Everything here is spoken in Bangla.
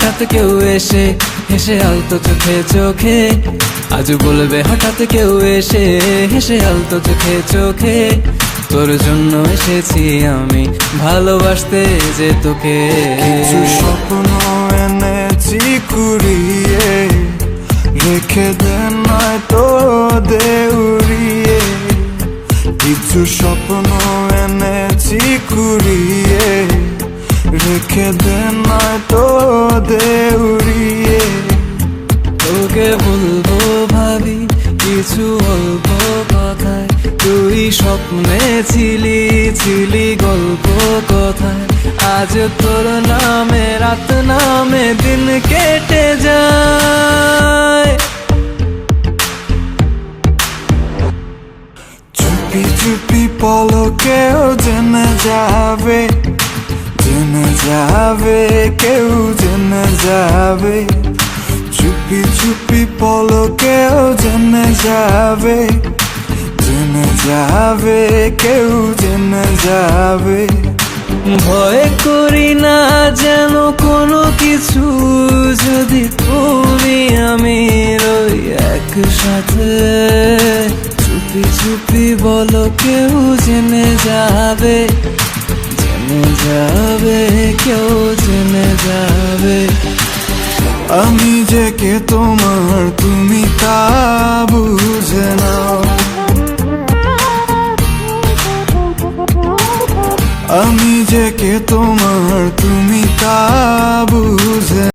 হঠাৎ কেউ এসে হেসে আলতো চোখে চোখে, আজ বলবে হঠাৎ কেউ এসে হেসে আলতো চোখে চোখে, তোর জন্য এসেছি আমি ভালোবাসতে যে তোকে। কিছু স্বপ্ন এনেছি কুড়িয়ে, রেখে দে নয়তো দে উড়িয়ে। কিছু স্বপ্ন এনেছি কুড়িয়ে, রেখে দে নয়তো দে উড়িয়ে। তোকে বলবো ভাবি কিছু অল্প কথায়, তুই স্বপ্নে ছিলি ছিলি গল্প কথায়, আজ তোর নামে রাত নামে দিন কেটে যায়। চুপি চুপি পলকেও জেনে যাবে, জেনে যাবে, কেউ জেনে যাবে। চুপি চুপি পলকেও জেনে যাবে, জেনে যাবে, কেউ জেনে যাবে। ভয় করি না যেন কোনো কিছু, যদি তুমি আমি রই একসাথে। চুপি চুপি বলো কেউ জেনে যাবে, জেনে যাবে, কেউ জেনে যাবে। আমি যে কে তোমার তুমি তা বুঝে নাও, আমি যে কে তোমার তুমি তা বুঝে